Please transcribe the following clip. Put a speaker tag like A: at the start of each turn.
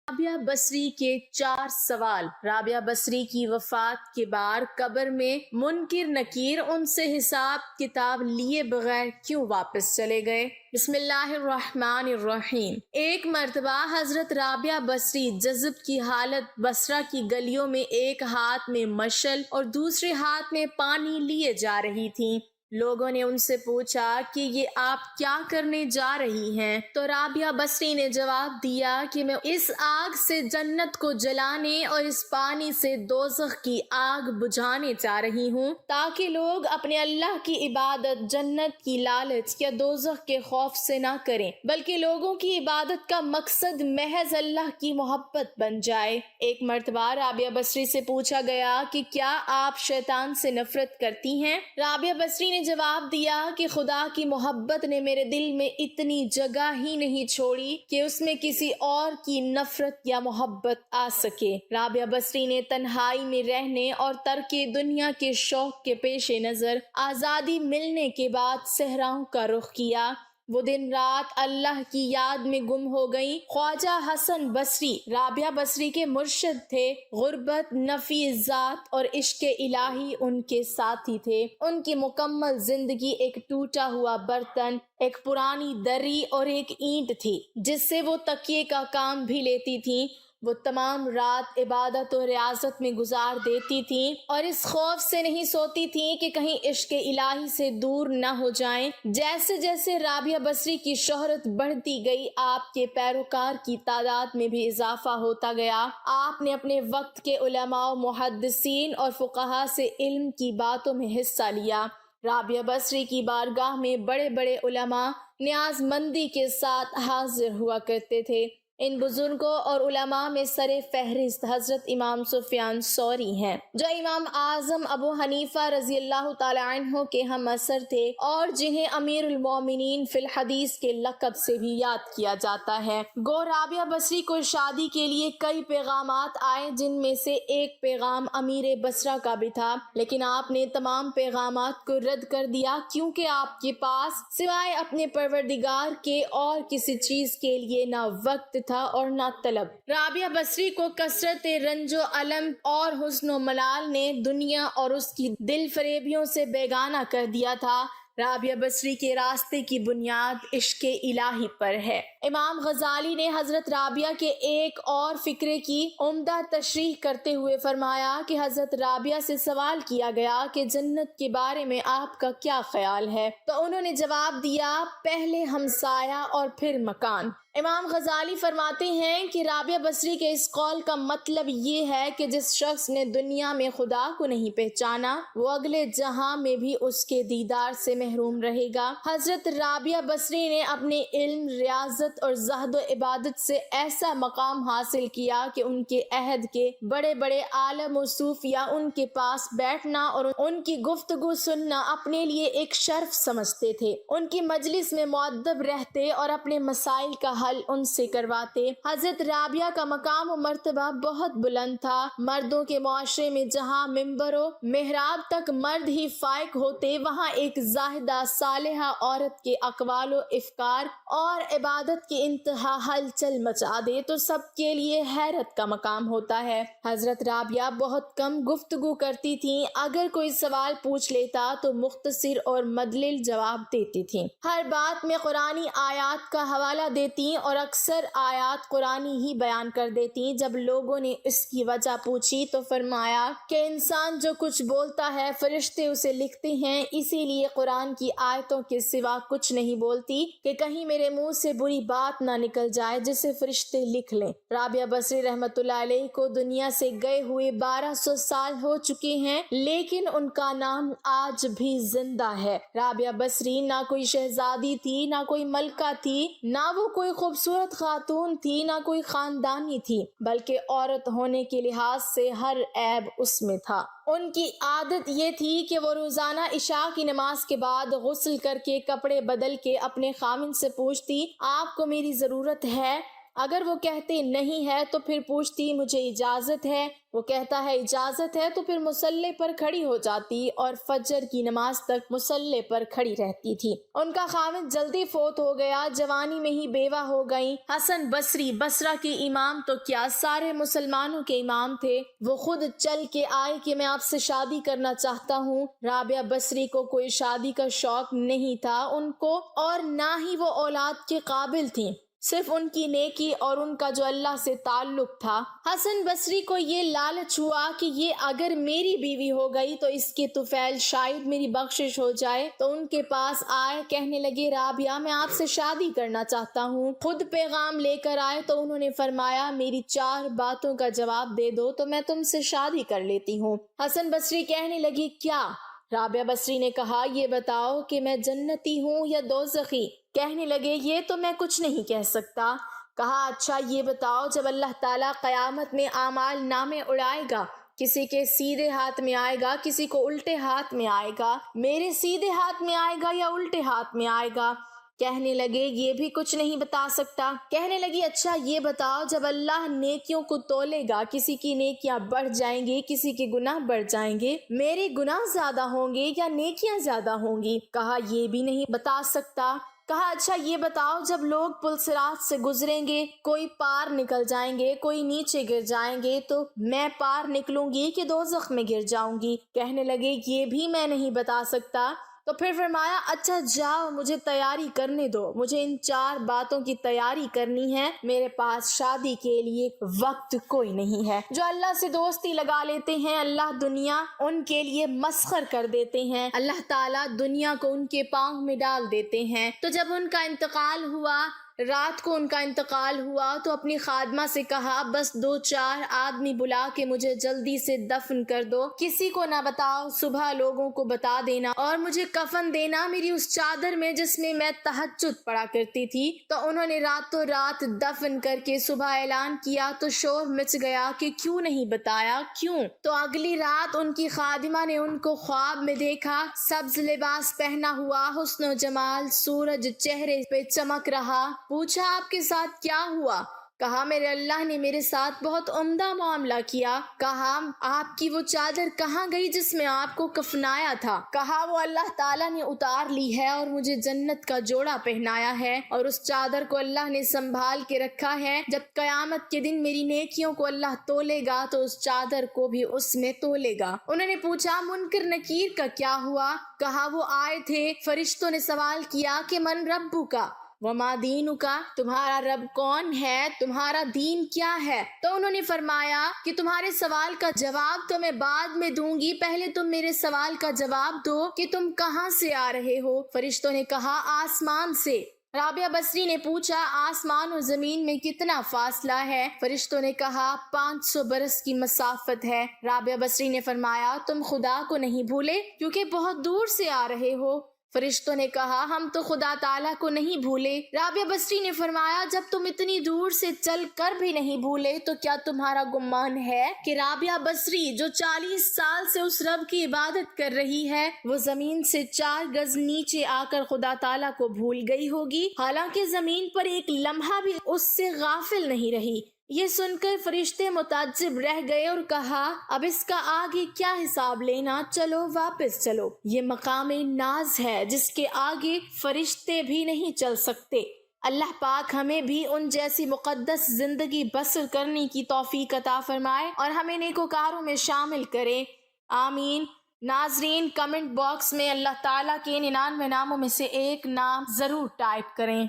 A: رابعہ بصری کے 4 سوال۔ رابعہ بصری کی وفات کے بعد قبر میں منکر نکیر ان سے حساب کتاب لیے بغیر کیوں واپس چلے گئے؟ بسم اللہ الرحمن الرحیم۔ ایک مرتبہ حضرت رابعہ بصری جذب کی حالت بصرہ کی گلیوں میں ایک ہاتھ میں مشعل اور دوسرے ہاتھ میں پانی لیے جا رہی تھیں۔ لوگوں نے ان سے پوچھا کہ یہ آپ کیا کرنے جا رہی ہیں؟ تو رابعہ بصری نے جواب دیا کہ میں اس آگ سے جنت کو جلانے اور اس پانی سے دوزخ کی آگ بجھانے جا رہی ہوں، تاکہ لوگ اپنے اللہ کی عبادت جنت کی لالچ یا دوزخ کے خوف سے نہ کریں، بلکہ لوگوں کی عبادت کا مقصد محض اللہ کی محبت بن جائے۔ ایک مرتبہ رابعہ بصری سے پوچھا گیا کہ کیا آپ شیطان سے نفرت کرتی ہیں؟ رابعہ بصری نے جواب دیا کہ خدا کی محبت نے میرے دل میں اتنی جگہ ہی نہیں چھوڑی کہ اس میں کسی اور کی نفرت یا محبت آ سکے۔ رابعہ بصری نے تنہائی میں رہنے اور ترک دنیا کے شوق کے پیش نظر آزادی ملنے کے بعد صحراؤں کا رخ کیا۔ وہ دن رات اللہ کی یاد میں گم ہو گئیں۔ خواجہ حسن بصری رابعہ بصری کے مرشد تھے۔ غربت، نفی ذات اور عشق الہی ان کے ساتھی تھے۔ ان کی مکمل زندگی ایک ٹوٹا ہوا برتن، ایک پرانی دری اور ایک اینٹ تھی جس سے وہ تکیے کا کام بھی لیتی تھیں۔ وہ تمام رات عبادت و ریاضت میں گزار دیتی تھیں اور اس خوف سے نہیں سوتی تھیں کہ کہیں عشق الہی سے دور نہ ہو جائیں۔ جیسے جیسے رابعہ بصری کی شہرت بڑھتی گئی، آپ کے پیروکار کی تعداد میں بھی اضافہ ہوتا گیا۔ آپ نے اپنے وقت کے علماء، محدثین اور فقہاء سے علم کی باتوں میں حصہ لیا۔ رابعہ بصری کی بارگاہ میں بڑے بڑے علماء نیاز مندی کے ساتھ حاضر ہوا کرتے تھے۔ ان بزرگوں اور علماء میں سر فہرست حضرت امام سفیان ثوری ہیں، جو امام اعظم ابو حنیفہ رضی اللہ تعالی عنہ کے ہم عصر تھے اور جنہیں امیر المومنین فی الحدیث کے لقب سے بھی یاد کیا جاتا ہے۔ گو رابعہ بصری کو شادی کے لیے کئی پیغامات آئے، جن میں سے ایک پیغام امیر بصرہ کا بھی تھا، لیکن آپ نے تمام پیغامات کو رد کر دیا، کیونکہ آپ کے پاس سوائے اپنے پروردگار کے اور کسی چیز کے لیے نہ وقت تھا اور نہ طلب۔ رابعہ بصری کو کثرت رنج و الم اور حزن و ملال نے دنیا اور اس کی دل فریبیوں سے بیگانہ کر دیا تھا۔ رابعہ بصری کے راستے کی بنیاد عشق الہی پر ہے۔ امام غزالی نے حضرت رابعہ کے ایک اور فقرے کی عمدہ تشریح کرتے ہوئے فرمایا کہ حضرت رابعہ سے سوال کیا گیا کہ جنت کے بارے میں آپ کا کیا خیال ہے، تو انہوں نے جواب دیا، پہلے ہمسایہ اور پھر مکان۔ امام غزالی فرماتے ہیں کہ رابعہ بصری کے اس قول کا مطلب یہ ہے کہ جس شخص نے دنیا میں خدا کو نہیں پہچانا، وہ اگلے جہاں میں بھی اس کے دیدار سے محروم رہے گا۔ حضرت رابعہ بصری نے اپنے علم، ریاضت اور زہد و عبادت سے ایسا مقام حاصل کیا کہ ان کے عہد کے بڑے بڑے عالم و صوفیاء ان کے پاس بیٹھنا اور ان کی گفتگو سننا اپنے لیے ایک شرف سمجھتے تھے۔ ان کی مجلس میں مؤدب رہتے اور اپنے مسائل کا حل ان سے کرواتے۔ حضرت رابعہ کا مقام و مرتبہ بہت بلند تھا۔ مردوں کے معاشرے میں جہاں ممبر و محراب تک مرد ہی فائق ہوتے، وہاں ایک زاہدہ صالحہ عورت کے اقوال و افکار اور عبادت کی انتہا ہلچل مچا دے تو سب کے لیے حیرت کا مقام ہوتا ہے۔ حضرت رابعہ بہت کم گفتگو کرتی تھیں، اگر کوئی سوال پوچھ لیتا تو مختصر اور مدلل جواب دیتی تھیں۔ ہر بات میں قرآنی آیات کا حوالہ دیتی اور اکثر آیات قرآنی ہی بیان کر دیتی۔ جب لوگوں نے اس کی وجہ پوچھی تو فرمایا کہ انسان جو کچھ بولتا ہے فرشتے اسے لکھتے ہیں، اسی لیے قرآن کی آیتوں کے سوا کچھ نہیں بولتی کہ کہیں میرے منہ سے بری بات نہ نکل جائے جسے فرشتے لکھ لیں۔ رابعہ بصری رحمۃ اللہ علیہ کو دنیا سے گئے ہوئے 1200 سال ہو چکے ہیں، لیکن ان کا نام آج بھی زندہ ہے۔ رابعہ بصری نہ کوئی شہزادی تھی، نہ کوئی ملکہ تھی، نہ وہ کوئی خوبصورت خاتون تھی، نہ کوئی خاندانی تھی، بلکہ عورت ہونے کے لحاظ سے ہر عیب اس میں تھا۔ ان کی عادت یہ تھی کہ وہ روزانہ عشاء کی نماز کے بعد غسل کر کے کپڑے بدل کے اپنے خاوند سے پوچھتی، آپ کو میری ضرورت ہے؟ اگر وہ کہتے نہیں ہے تو پھر پوچھتی مجھے اجازت ہے، وہ کہتا ہے اجازت ہے تو پھر مصلے پر کھڑی ہو جاتی اور فجر کی نماز تک مصلے پر کھڑی رہتی تھی۔ ان کا خاوند جلدی فوت ہو گیا، جوانی میں ہی بیوہ ہو گئیں۔ حسن بصری بصرہ کے امام تو کیا سارے مسلمانوں کے امام تھے، وہ خود چل کے آئے کہ میں آپ سے شادی کرنا چاہتا ہوں۔ رابعہ بصری کو کوئی شادی کا شوق نہیں تھا ان کو، اور نہ ہی وہ اولاد کے قابل تھیں، صرف ان کی نیکی اور ان کا جو اللہ سے تعلق تھا۔ حسن بصری کو یہ لالچ ہوا کہ یہ اگر میری بیوی ہو گئی تو اس کے طفیل شاید میری بخشش ہو جائے، تو ان کے پاس آئے، کہنے لگے رابعہ میں آپ سے شادی کرنا چاہتا ہوں۔ خود پیغام لے کر آئے تو انہوں نے فرمایا میری 4 باتوں کا جواب دے دو تو میں تم سے شادی کر لیتی ہوں۔ حسن بصری کہنے لگی کیا؟ رابعہ بصری نے کہا یہ بتاؤ کہ میں جنتی ہوں یا دوزخی؟ کہنے لگے یہ تو میں کچھ نہیں کہہ سکتا۔ کہا اچھا یہ بتاؤ جب اللہ تعالیٰ قیامت میں اعمال نامے اڑائے گا، کسی کے سیدھے ہاتھ میں آئے گا، کسی کو الٹے ہاتھ میں آئے گا، میرے سیدھے ہاتھ میں آئے گا یا الٹے ہاتھ میں آئے گا؟ کہنے لگے یہ بھی کچھ نہیں بتا سکتا۔ کہنے لگی اچھا یہ بتاؤ جب اللہ نیکیوں کو تولے گا، کسی کی نیکیاں بڑھ جائیں گی، کسی کے گناہ بڑھ جائیں گے، میرے گناہ زیادہ ہوں گے یا نیکیاں زیادہ ہوں گی؟ کہا یہ بھی نہیں بتا سکتا۔ کہا اچھا یہ بتاؤ جب لوگ پل صراط سے گزریں گے، کوئی پار نکل جائیں گے، کوئی نیچے گر جائیں گے، تو میں پار نکلوں گی کہ دوزخ میں گر جاؤں گی؟ کہنے لگے یہ بھی میں نہیں بتا سکتا۔ تو پھر فرمایا اچھا جاؤ مجھے تیاری کرنے دو، مجھے ان 4 باتوں کی تیاری کرنی ہے، میرے پاس شادی کے لیے وقت کوئی نہیں ہے۔ جو اللہ سے دوستی لگا لیتے ہیں اللہ دنیا ان کے لیے مسخر کر دیتے ہیں، اللہ تعالیٰ دنیا کو ان کے پاؤں میں ڈال دیتے ہیں۔ تو جب ان کا انتقال ہوا، رات کو ان کا انتقال ہوا، تو اپنی خادمہ سے کہا بس 2-4 آدمی بلا کے مجھے جلدی سے دفن کر دو، کسی کو نہ بتاؤ، صبح لوگوں کو بتا دینا، اور مجھے کفن دینا میری اس چادر میں جس میں میں تہجد پڑھا کرتی تھی۔ تو انہوں نے راتوں رات دفن کر کے صبح اعلان کیا تو شور مچ گیا کہ کیوں نہیں بتایا، کیوں؟ تو اگلی رات ان کی خادمہ نے ان کو خواب میں دیکھا، سبز لباس پہنا ہوا، حسن و جمال، سورج چہرے پہ چمک رہا۔ پوچھا آپ کے ساتھ کیا ہوا؟ کہا میرے اللہ نے میرے ساتھ بہت عمدہ معاملہ کیا۔ کہا آپ کی وہ چادر کہاں گئی جس میں آپ کو کفنایا تھا؟ کہا وہ اللہ تعالیٰ نے اتار لی ہے اور مجھے جنت کا جوڑا پہنایا ہے، اور اس چادر کو اللہ نے سنبھال کے رکھا ہے، جب قیامت کے دن میری نیکیوں کو اللہ تولے گا تو اس چادر کو بھی اس میں تولے گا۔ انہوں نے پوچھا منکر نکیر کا کیا ہوا؟ کہا وہ آئے تھے، فرشتوں نے سوال کیا کہ من ربو کا وما دینو کا، تمہارا رب کون ہے، تمہارا دین کیا ہے؟ تو انہوں نے فرمایا کہ تمہارے سوال کا جواب تو میں بعد میں دوں گی، پہلے تم میرے سوال کا جواب دو کہ تم کہاں سے آ رہے ہو؟ فرشتوں نے کہا آسمان سے۔ رابعہ بصری نے پوچھا آسمان اور زمین میں کتنا فاصلہ ہے؟ فرشتوں نے کہا 500 برس کی مسافت ہے۔ رابعہ بصری نے فرمایا تم خدا کو نہیں بھولے کیونکہ بہت دور سے آ رہے ہو؟ فرشتوں نے کہا ہم تو خدا تعالیٰ کو نہیں بھولے۔ رابعہ بصری نے فرمایا جب تم اتنی دور سے چل کر بھی نہیں بھولے تو کیا تمہارا گمان ہے کہ رابعہ بصری جو 40 سال سے اس رب کی عبادت کر رہی ہے وہ زمین سے 4 گز نیچے آ کر خدا تعالیٰ کو بھول گئی ہوگی، حالانکہ زمین پر ایک لمحہ بھی اس سے غافل نہیں رہی؟ یہ سن کر فرشتے متعجب رہ گئے اور کہا اب اس کا آگے کیا حساب لینا، چلو واپس چلو۔ یہ مقام ناز ہے جس کے آگے فرشتے بھی نہیں چل سکتے۔ اللہ پاک ہمیں بھی ان جیسی مقدس زندگی بسر کرنے کی توفیق عطا فرمائے اور ہمیں نیکوکاروں میں شامل کرے، آمین۔ ناظرین کمنٹ باکس میں اللہ تعالیٰ کے 99 ناموں میں سے ایک نام ضرور ٹائپ کریں۔